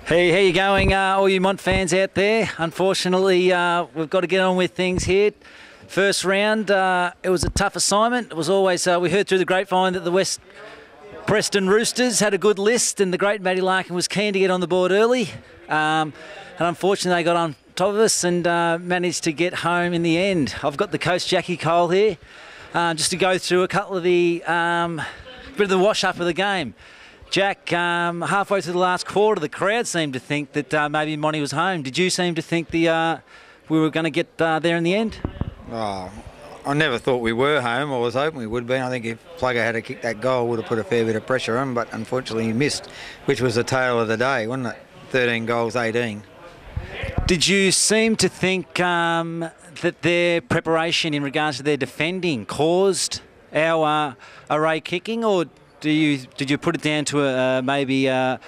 Hey, how you going, all you Mont fans out there? Unfortunately, we've got to get on with things here. First round, it was a tough assignment. It was always, we heard through the grapevine that the West Preston Roosters had a good list and the great Matty Larkin was keen to get on the board early. And unfortunately, they got on top of us and managed to get home in the end. I've got the coach, Jackie Cole, here, just to go through a couple of the, bit of the wash-up of the game. Jack, halfway through the last quarter, the crowd seemed to think that maybe Monty was home. Did you seem to think we were going to get there in the end? Oh, I never thought we were home. I was hoping we would be. I think if Plugger had kicked that goal, would have put a fair bit of pressure on, but unfortunately he missed, which was the tale of the day, wasn't it? 13 goals, 18. Did you seem to think that their preparation in regards to their defending caused our array kicking, or did you put it down to maybe a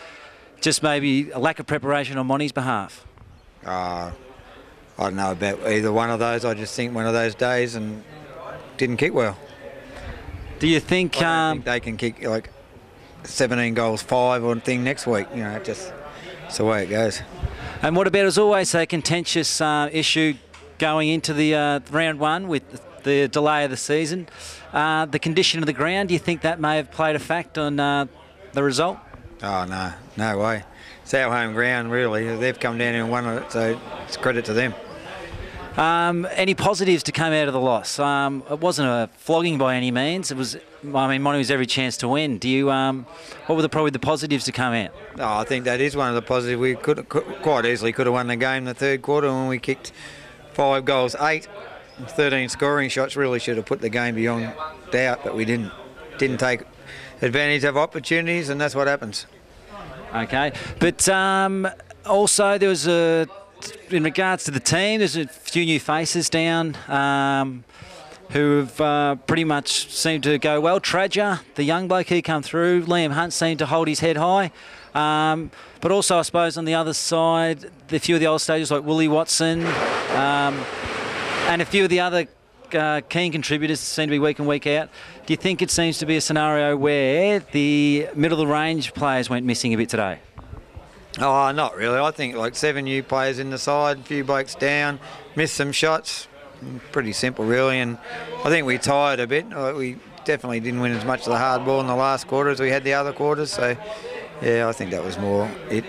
lack of preparation on Monty's behalf? I don't know about either one of those. I just think one of those days and didn't kick well. Do you think, I don't think they can kick like 17 goals, 5 or thing next week? You know, it's the way it goes. And what about, as always, a contentious issue going into the round one with the delay of the season? The condition of the ground, do you think that may have played a fact on the result? Oh, no way. It's our home ground, really. They've come down and won it, so it's credit to them. Any positives to come out of the loss? It wasn't a flogging by any means. It was, Monty was every chance to win. Do you? What were probably the positives to come out? Oh, I think that is one of the positives. We could quite easily could have won the game in the third quarter when we kicked 5 goals, 8. 13 scoring shots. Really should have put the game beyond doubt, but we didn't take advantage of opportunities, and that's what happens. Okay, but also there was in regards to the team, there's a few new faces down who have pretty much seemed to go well. Tradger, the young bloke, he come through. Liam Hunt seemed to hold his head high. But also, I suppose, on the other side, a few of the old stages like Willie Watson and a few of the other keen contributors seem to be week in, week out. Do you think it seems to be a scenario where the middle-of-the-range players went missing a bit today? Oh, not really. I think like 7 new players in the side, a few blokes down, missed some shots. Pretty simple, really. And I think we tired a bit. We definitely didn't win as much of the hard ball in the last quarter as we had the other quarters. So, yeah, I think that was more it.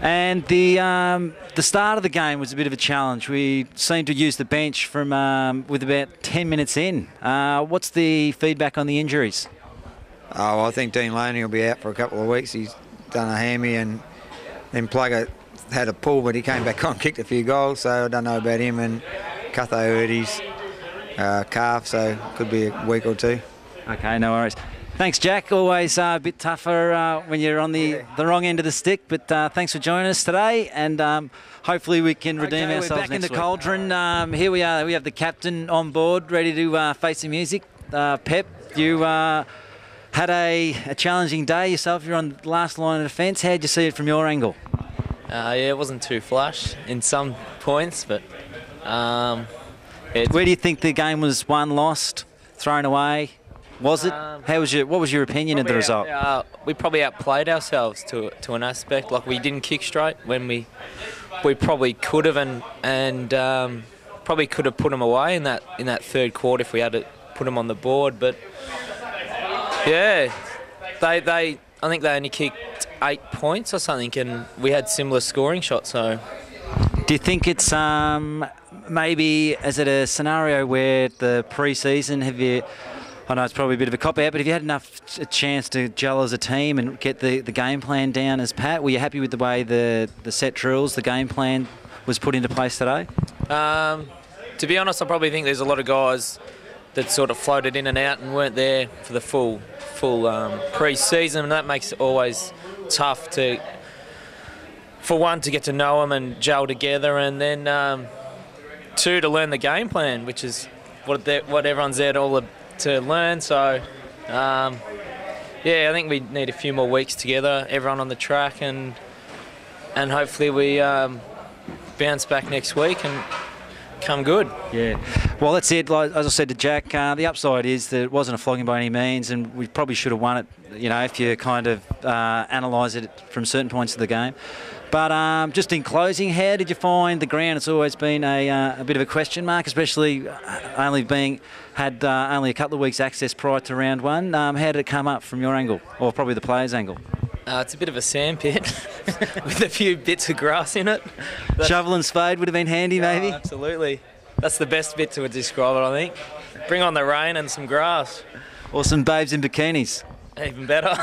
And the start of the game was a bit of a challenge. We seemed to use the bench from with about 10 minutes in. What's the feedback on the injuries? Oh, I think Dean Loney will be out for a couple of weeks. He's done a hammy, and then Plugger had a pull, but he came back on, kicked a few goals, so I don't know about him. And Cutho hurt his calf, so could be a week or two. Okay, no worries. Thanks, Jack. Always a bit tougher when you're on the wrong end of the stick, but thanks for joining us today, and hopefully we can redeem ourselves next week. We're back in the cauldron. Here we are. We have the captain on board, ready to face the music. Pep, you had a challenging day yourself. You're on the last line of defence. How did you see it from your angle? Yeah, it wasn't too flush in some points, but... Where do you think the game was won, lost, thrown away? Was it? What was your opinion of the result? We probably outplayed ourselves to an aspect. Like, we didn't kick straight when we probably could have, and probably could have put them away in that third quarter if we had to put them on the board. But yeah, I think they only kicked 8 points or something, and we had similar scoring shots. So, do you think it's maybe, is it a scenario where the pre-season, I know it's probably a bit of a cop-out, but have you had enough chance to gel as a team and get the game plan down as Pat? Were you happy with the way the set drills, the game plan was put into place today? To be honest, I probably think there's a lot of guys that sort of floated in and out and weren't there for the full pre-season, and that makes it always tough for one, to get to know them and gel together, and then 2, to learn the game plan, which is what everyone's there to learn. So, yeah, I think we need a few more weeks together, everyone on the track, and hopefully we bounce back next week come good. Yeah. Well, that's it. Like, as I said to Jack, the upside is that it wasn't a flogging by any means, and we probably should have won it, you know, if you kind of analyse it from certain points of the game. But just in closing, how did you find the ground? It's always been a bit of a question mark, especially only had only a couple of weeks access prior to round one. How did it come up from your angle, or probably the players' angle? It's a bit of a sandpit with a few bits of grass in it. Shovel and spade would have been handy, maybe? Oh, absolutely. That's the best bit to describe it, I think. Bring on the rain and some grass. Or some babes in bikinis. Even better.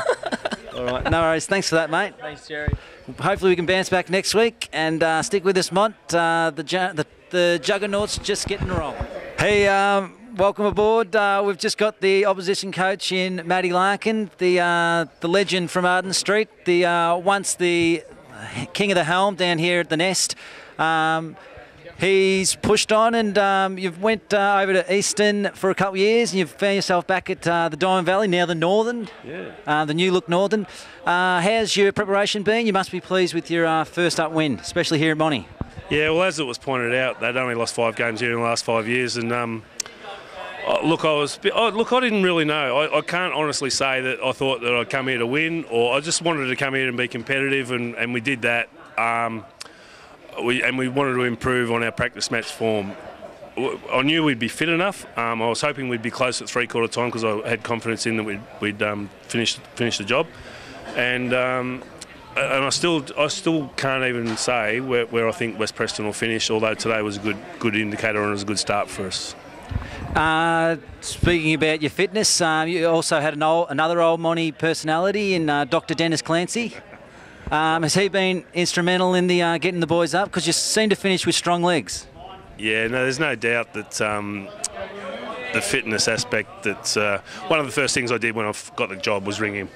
All right, no worries. Thanks for that, mate. Thanks, Jerry. Hopefully we can bounce back next week and stick with us, Mont. The Juggernauts just getting rolling. Hey, welcome aboard. We've just got the opposition coach in Matty Larkin, the legend from Arden Street, once the king of the helm down here at the Nest. He's pushed on, and you've went over to Eastern for a couple of years, and you've found yourself back at the Diamond Valley, now the Northern, the new look Northern. How's your preparation been? You must be pleased with your first up win, especially here at Monty. Yeah, well, as it was pointed out, they'd only lost 5 games here in the last 5 years, and I didn't really know. I can't honestly say that I thought that I'd come here to win, or I just wanted to come here and be competitive, and we did that. We wanted to improve on our practice match form. I knew we'd be fit enough. I was hoping we'd be close at 3/4 time because I had confidence in that we'd finish the job, and I still can't even say where I think West Preston will finish. Although today was a good indicator and it was a good start for us. Speaking about your fitness, you also had another old Monty personality in Dr. Dennis Clancy. Has he been instrumental in the getting the boys up? Because you seem to finish with strong legs. Yeah, no, there's no doubt that the fitness aspect, that's one of the first things I did when I got the job was ring him.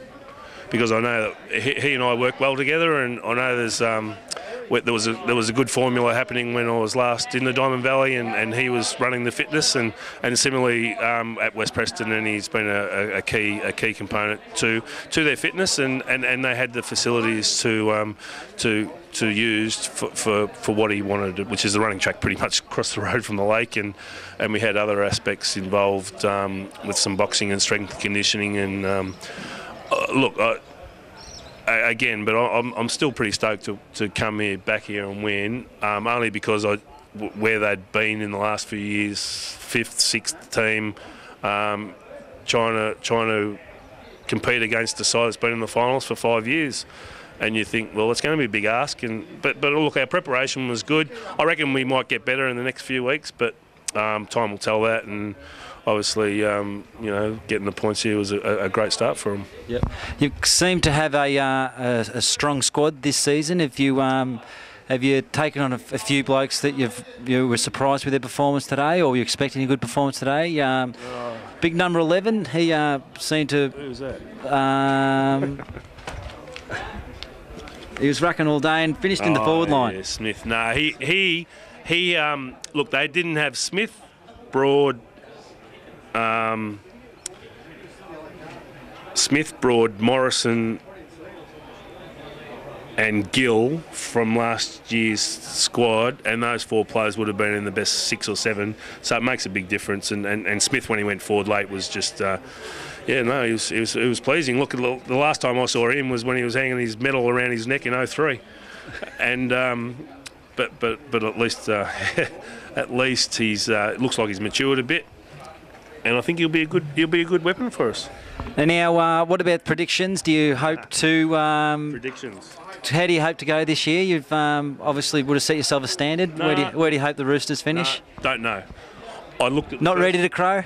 Because I know that he and I work well together, and I know there was a good formula happening when I was last in the Diamond Valley, and he was running the fitness, and similarly at West Preston, and he's been a key component to their fitness, and they had the facilities to use for what he wanted, which is the running track pretty much across the road from the lake, and we had other aspects involved with some boxing and strength and conditioning, and look. Again, but I'm still pretty stoked to come back here and win, only because where they'd been in the last few years, 5th, 6th team, trying to compete against a side that's been in the finals for 5 years, and you think, well, it's going to be a big ask. But look, our preparation was good. I reckon we might get better in the next few weeks, but time will tell that. And obviously, getting the points here was a great start for them. Yep. You seem to have a strong squad this season. Have you taken on a few blokes that you were surprised with their performance today, or were you expecting a good performance today? Big number 11. He seemed to. Who's that? He was rucking all day and finished in the forward line. Yeah, Smith. No, he. Look, they didn't have Smith, Broad. Smith, Broad, Morrison and Gill from last year's squad, and those 4 players would have been in the best 6 or 7, so it makes a big difference. And Smith, when he went forward late, was just it was pleasing. Look, the last time I saw him was when he was hanging his medal around his neck in 2003, and but at least he's it looks like he's matured a bit. And I think he'll be a good weapon for us. And now, what about predictions? Do you hope to predictions? How do you hope to go this year? You've obviously would have set yourself a standard. No. Where do you hope the Roosters finish? Don't know. I looked at ready to crow.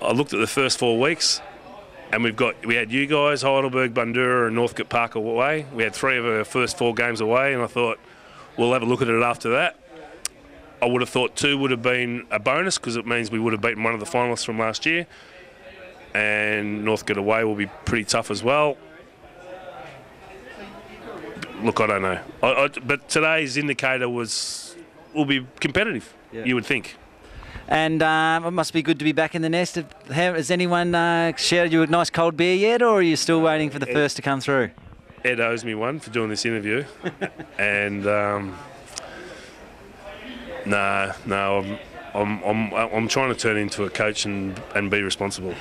I looked at the first 4 weeks, and we had you guys, Heidelberg, Bundoora, and Northcote Park away. We had 3 of our first 4 games away, and I thought we'll have a look at it after that. I would have thought 2 would have been a bonus because it means we would have beaten one of the finalists from last year, and Northcote away will be pretty tough as well. Look, I don't know, but today's indicator will be competitive. Yeah. You would think. And it must be good to be back in the Nest. Has anyone shouted you a nice cold beer yet, or are you still waiting for the first to come through? Ed owes me one for doing this interview, and. No, I'm trying to turn into a coach and be responsible.